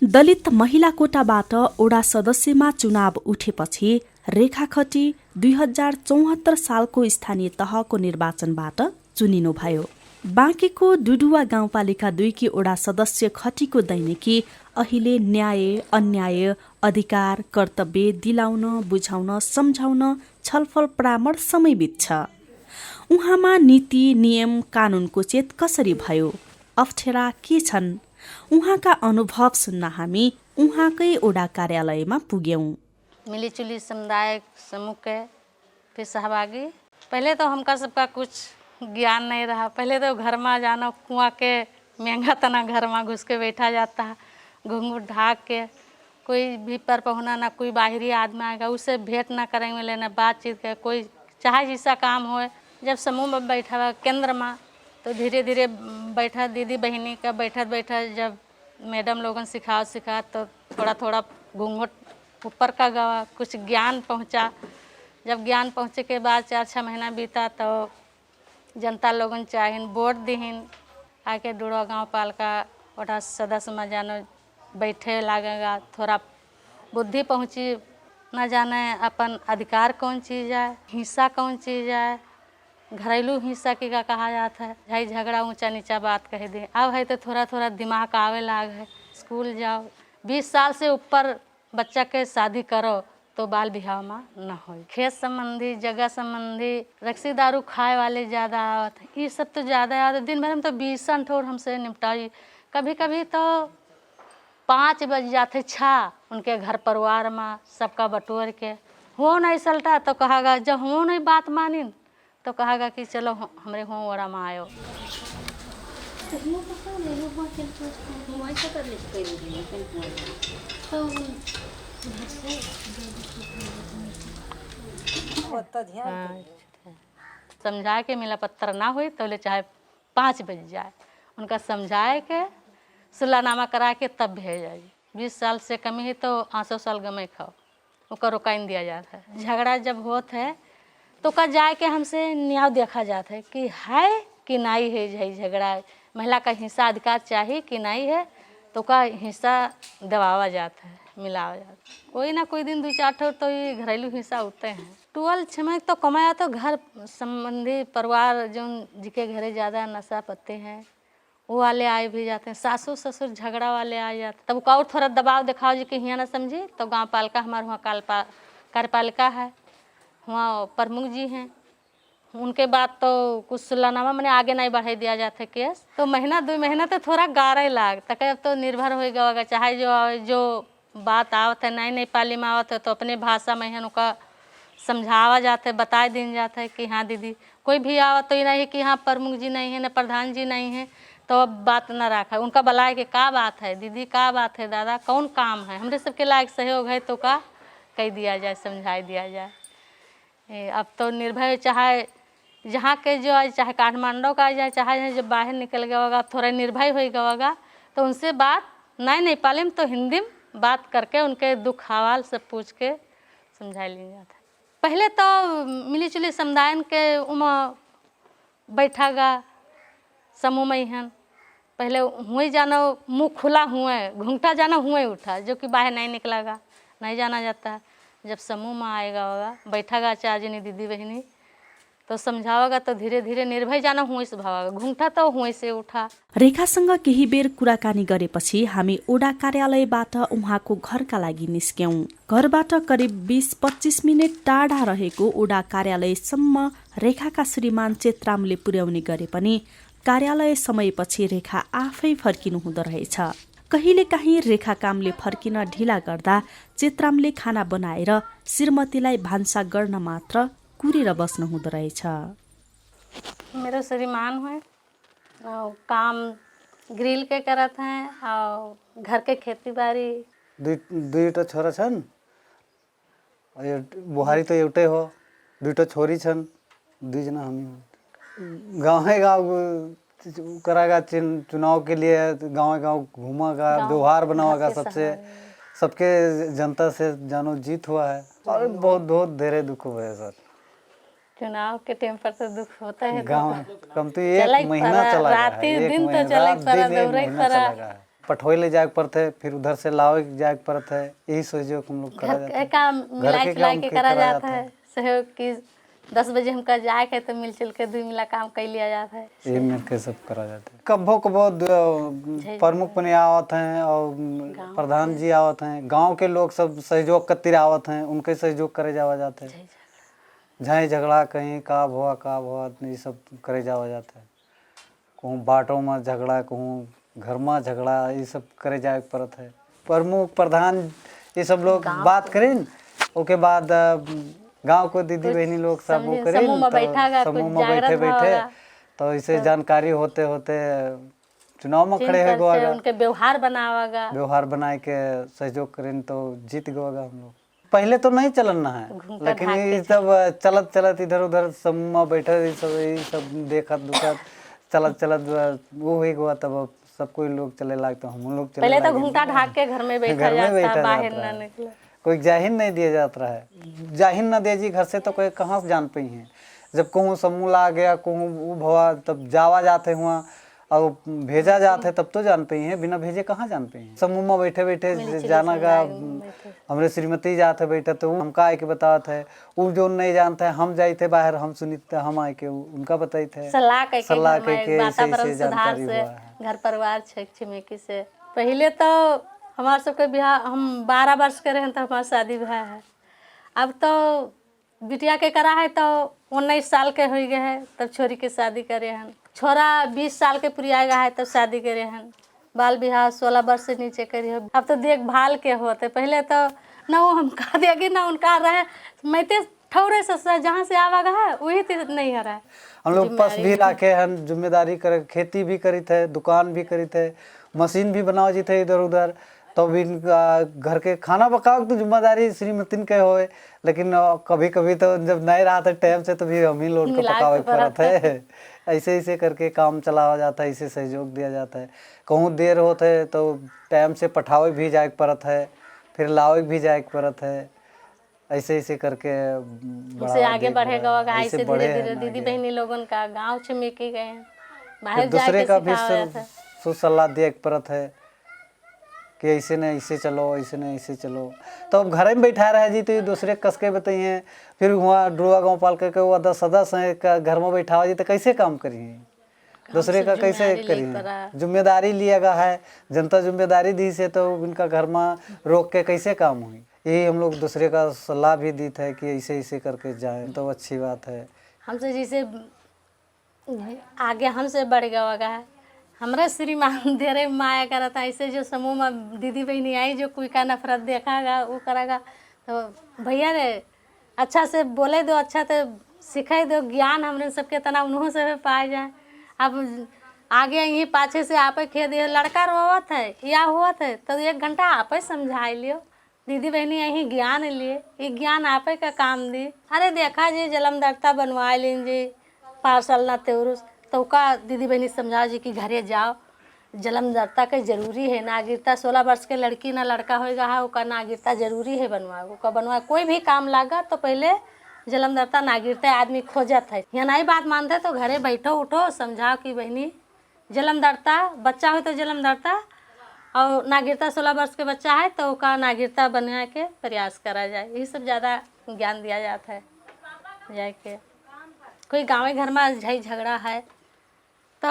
दलित महिला कोटाबाट ओडा सदस्यमा चुनाव उठेपछि रेखा खटी 2074 सालको स्थानीय तहको निर्वाचनबाट चुनिनुभयो। बाँकेको डुडुवा गाउँपालिका 2 की ओडा सदस्य खटीको दैनिकी अहिले न्याय, अन्याय, अधिकार, कर्तव्य दिलाउन, बुझाउन, सम्झाउन छलफल परामर्शमै बित्छ। उहाँमा नीति, नियम, कानूनको चेत कसरी भयो, अप्ठ्यारा के छन्, उहाँका अनुभव सुन्न हामी उहाँकै ओडा कार्यालयमा पुग्यौं। मिलीजुली समुदाय समूह के फिर सहभागी। पहले तो हमका सबका कुछ ज्ञान नहीं रहा। पहले तो घर में जाना, कुआं के महंगा तना घर में घुस के बैठा जाता है, घूंघट ढाक के। कोई भी पर पहुना ना कोई बाहरी आदमी आएगा, उससे भेंट ना करेंगे, लेना बातचीत के कोई चाहे जैसा काम हो। जब समूह में बैठा हुआ केंद्र में तो धीरे धीरे बैठा दीदी बहनी का बैठा जब मैडम लोगन सिखा तो थोड़ा थोड़ा घूंघट ऊपर का गवा, कुछ ज्ञान पहुंचा। जब ज्ञान पहुंचे के बाद 4-6 महीना बीता तो जनता लोगन चाहिन वोट दीहिन, आके डुड़वा गाँव पालिका ओटा सदस्य में जानो बैठे लागेगा। थोड़ा बुद्धि पहुंची, न जाने अपन अधिकार कौन चीज़ है, हिस्सा कौन चीज़ है, घरेलू हिस्सा की का कहा जाता है। भाई झगड़ा ऊंचा नीचा बात कह दे, अब है तो थोड़ा थोड़ा दिमाग आवे लाग है। स्कूल जाओ, 20 साल से ऊपर बच्चा के शादी करो तो बाल बिहाव में न हो। खेत संबंधी, जगह संबंधी, रक्सी दारू खाए वाले ज़्यादा आवत है, ये सब तो ज़्यादा आवत है। दिन भर में तो 20 ठोर हमसे निपटाई। कभी कभी तो 5 बज जाते छा उनके घर परिवार में सबका बटोर के हो नहीं सलटा तो कहागा, जब हो नहीं बात मानी तो कहागा कि चलो हमरे हो ओरा में आयो। समझा के मिला पत्थर ना हुई तो ले चाहे 5 बज जाए, उनका समझाए के सुलहनामा करा के तब भेजा। 20 साल से कमी है तो 800 साल गमे खाओ, उसका रोकाइन दिया जाता है। झगड़ा जब होत है तो का जाए के हमसे न्याय देखा जाता है कि है कि नहीं है झगड़ा, महिला का हिस्सा अधिकार चाहिए कि नहीं है, तो का हिस्सा दबावा जाता है, मिलावा जाता है। कोई ना कोई दिन 2-4 ठोर तो ये घरेलू हिस्सा होते हैं। 12 छमय तो कमाया तो घर संबंधी परिवार जो जिके घरे ज़्यादा नशा पत्ते हैं वो वाले आए भी जाते हैं। सासू ससुर झगड़ा वाले आ जाते, तब का और थोड़ा दबाव दिखाओ जी कि हियाँ ना समझी तो गाँव पालिका हमारे वहाँ कार्यपालिका है, वहाँ प्रमुख जी हैं, उनके बाद तो कुछ सुलहनामा मैंने आगे नहीं बढ़ा दिया जाता केस। तो महीना 2 महीना तो थोड़ा गारे लाग तक, अब तो निर्भर होगा चाहे जो बात आवत है नहीं पाली में आवत है तो अपने भाषा में है उनका समझावा जाता है, बता दिन जाता है कि हाँ दीदी। कोई भी आवत तो ये नहीं है कि हाँ प्रमुख जी नहीं है न प्रधान जी नहीं है तो अब बात ना रखा, उनका बुलाए कि का बात है दीदी, का बात है दादा, कौन काम है, हमरे सबके लायक सहयोग है तो का कह दिया जाए, समझा दिया जाए। अब तो निर्भय चाहे जहाँ के जो आज चाहे काठमांडू का आ जाए, चाहे जब बाहर निकल गया होगा थोड़ा निर्भय हो होगा तो उनसे बात नहीं पाले में तो हिंदी में बात करके उनके दुख हवाल सब पूछ के समझा लिया जाता है। पहले तो मिली जुली समुदाय के बैठा गा समूह में हैं, पहले हुए जाना मुँह खुला हुए, घूंघटा जाना हुए उठा, जो कि बाहर नहीं निकलागा, नहीं जाना जाता। जब समूह में आएगा होगा बैठागा चार्जनी दीदी बहनी तो समझाओगा तो धीरे धीरे निर्भय जाना हुए से भावागा, घुंघटा तो हुए से उठा। रेखासँग केही बेर कुराकानी गरेपछि हामी ओडा कार्यालयबाट उहाँको घरका लागि निस्क्यौं। घरबाट करिब 20-25 मिनट टाढा रहेको ओडा कार्यालयसम्म रेखाका श्रीमान चेत्रामले पुर्याउने गरे पनि कार्यालय समयपछि रेखा आफै फर्किनु हुँदो रहेछ। कहिलेकाहीँ रेखा कामले फर्किन ढिला गर्दा चेत्रामले खाना बनाएर श्रीमतीलाई भान्सा गर्न मात्र कुरेर बस्नु हुँदो रहेछ। मेरो श्रीमान है काम ग्रिल के करत हैं और घर के खेती बाड़ी। दुईटा छोरा छन्, बुहारी तो एउटै हो, 2टा छोरी छन्, 2 जना हामी हो। गाँव करागा चुनाव के लिए गाँव घूमागा, व्यवहार बनावागा, सबके जनता से जानो जीत हुआ है और बहुत देरे दुख हुआ है सर। चुनाव के टाइम पर तो दुख होता है, गाँव कम तो 1 महीना चला गया है, दिन तो चले पड़ा, दौड़े पड़ा, पठोई ले जाए पड़ते है, फिर उधर से लावे जाए पड़ता है। यही सहयोग हम लोग करा जाता है। काम मिलाई जुलाई के करा जाता है। है सहयोग की 10 बजे हमका जाए के तो मिलजुल के 2 मिला काम कर लिया जाता है। ये मिल के सब करा जाता है। कभो कभो प्रमुख पने आवत हैं और प्रधान जी आवत हैं, गांव के लोग सब सहयोग करते आवत हैं, उनके सहयोग करे जावा जाते हैं। झाई झगड़ा कहीं का भुआ ये सब करे जावा जाता है। कहूँ बाटों में झगड़ा, कहूँ घर में झगड़ा, ये सब करे जाए पड़ता है। प्रमुख प्रधान ये सब लोग बात करें, उसके बाद गांव को दीदी बहनी लोग सब वो करें, समूह में बैठे बैठे तो इसे जानकारी होते होते चुनाव में खड़े हो गए, उनके व्यवहार बनावागा, व्यवहार बनाए के सहयोग करें तो जीत गएगा हम लोग। पहले तो नहीं चलना है, लेकिन ये सब चलत चलत इधर उधर समूह में बैठे यही सब देखत दुखत चलत चलत वो ही हुआ, तब सब कोई लोग चले लाग तो हम लोग चले। पहले तो घूंघटा ढाक के घर में बैठा जाता, बाहर ना निकले, कोई जाहिर नहीं दिया जाता है। जाहिर ना दे जी घर से तो कोई कहाँ से जान पाई है। जब कहूँ समूह ला गया, कहूँ वो भवा, तब जावा जाते हुआ और भेजा जाते तब तो जान पाई है, बिना भेजे कहाँ जान पाई है। समूह में बैठे बैठे जाना का हमरे श्रीमती जाते बैठे तो हमका आए के बताते है, वो जो नहीं जानते हम जाए थे बाहर, हम सुनी थे, हम आए के उनका बताई थे सलाह के वातावरण सुधार से घर परिवार छिमेकी से। पहले तो हमारे सबके बिहार हम 12 वर्ष के रहे तो हमारा शादी ब्याह है। अब तो बिटिया के करा है तो 19 साल के हो गए है, तब छोरी के शादी करे हैं। छोरा 20 साल के पुरियाएगा है तब शादी करे हैं। बाल बिहार 16 वर्ष से नीचे करी हो। अब तो देखभाल के होते, पहले तो ना वो हम कहा देगी ना उनका रहे, मैं तो ठौरे से जहाँ से आवागा है वही तो नहीं हो रहा है। हम लोग पस भी रखे हैं, जिम्मेदारी करे, खेती भी करी थे, दुकान भी करी थे, मशीन भी बनाओ जी थे इधर उधर, तो भी घर के खाना पकाओ तो जिम्मेदारी श्रीमती के होए, लेकिन कभी कभी तो जब नहीं रहा था टाइम से तो भी हम ही लोड के पकावे पड़ता है। ऐसे ऐसे करके काम चलावा जाता है, इसे सहयोग दिया जाता है। कहूँ देर होते है तो टाइम से पठावे भी जाए पड़ता है, फिर लावे भी जाए पड़ता है। ऐसे ऐसे करके उसे आगे बढ़ेगा, ऐसे धीरे धीरे दीदी बहनी लोगों का गाँव छिमेकी गए हैं, बाहर दूसरे का भी सलाह दिया पड़ता है कि ऐसे नहीं ऐसे चलो, ऐसे नहीं ऐसे चलो। तो अब घर में बैठा रहे जी तो दूसरे कस के बताइए, फिर वहाँ डुआ गाँव पाल के वो 10 सदस्य हैं घर में बैठा जी तो कैसे काम करिए, दूसरे का कैसे करिए। जिम्मेदारी लिया गया है, जनता जिम्मेदारी दी से तो इनका घर में रोक के कैसे काम हुई। यही हम लोग दूसरे का सलाह भी दी था कि ऐसे ऐसे करके जाए तो अच्छी बात है। हमसे जैसे आगे हमसे बढ़ गया है, हमारा श्रीमान धीरे माया करा था, ऐसे जो समूह में दीदी बहनी आई जो कोई का नफरत देखागा वो करेगा, तो भैया रे अच्छा से बोले दो, अच्छा से सिखाई दो, ज्ञान हमने सबके तना उन्हों से पाए जाए। अब आगे यहीं पाछे से आप खे दिए, लड़का रोवत है या होत है तो 1 घंटा आप समझा लियो, दीदी बहनी यहीं ज्ञान लिए, ये ज्ञान आप का काम दी। अरे देखा जी जलमदर्ता बनवा लीन जी, पार्सल ना तेरुस तो का दीदी बहनी समझाओ जी कि घरे जाओ, जलमदर्ता का जरूरी है, नागरिकता 16 वर्ष के लड़की ना लड़का होएगा है उसका नागरिकता जरूरी है बनवाओ, उसका बनवा कोई भी काम लागा तो पहले जलमदर्ता नागरिकता आदमी खोजत है। या नहीं बात मानते तो घरे बैठो उठो समझाओ कि बहनी जलमदर्ता बच्चा हो तो जलमदर्ता और नागरिकता 16 वर्ष के बच्चा है तो उसका नागरिकता बना के प्रयास करा जाए, यही सब ज़्यादा ज्ञान दिया जाता है। जाके कोई गाँव घर में झई झगड़ा है तो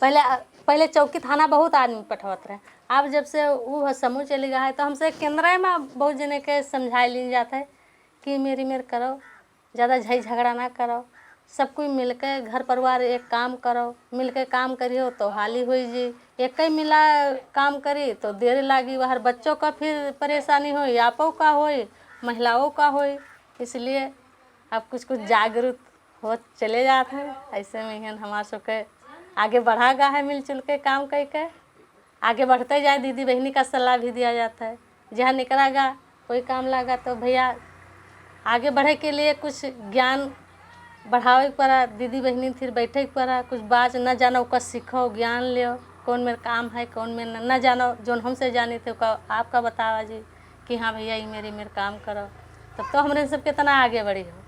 पहले चौकी थाना बहुत आदमी पठवत रहे, अब जब से वो समूह चले गया है तो हमसे केंद्र में बहुत जने के समझाए ली जाता है कि मेर करो, ज़्यादा झई झगड़ा ना करो, सब कोई मिलकर घर परिवार एक काम करो, मिलकर काम करियो तो हाली हुई जी, एक ही मिला काम करी तो देर लागी, बाहर बच्चों का फिर परेशानी हो, आपों का हो, महिलाओं का हो, इसलिए अब कुछ कुछ जागरूक हो चले जाते हैं। ऐसे में ही हमारे सबके आगे बढ़ा गया है, मिलजुल के काम करके आगे बढ़ते जाए। दीदी बहनी का सलाह भी दिया जाता है, जहाँ निकलेगा कोई काम लगा तो भैया आगे बढ़े के लिए कुछ ज्ञान बढ़ावे पड़ा, दीदी बहनी फिर बैठे पड़ा, कुछ बात न जानो का सीखो, ज्ञान लियो, कौन मेरा काम है कौन में न जानो, जो हमसे जाने थे आपका बतावा जी कि हाँ भैया ये मेरे काम करो, तब तो हमारे सबके तना आगे बढ़ी हो।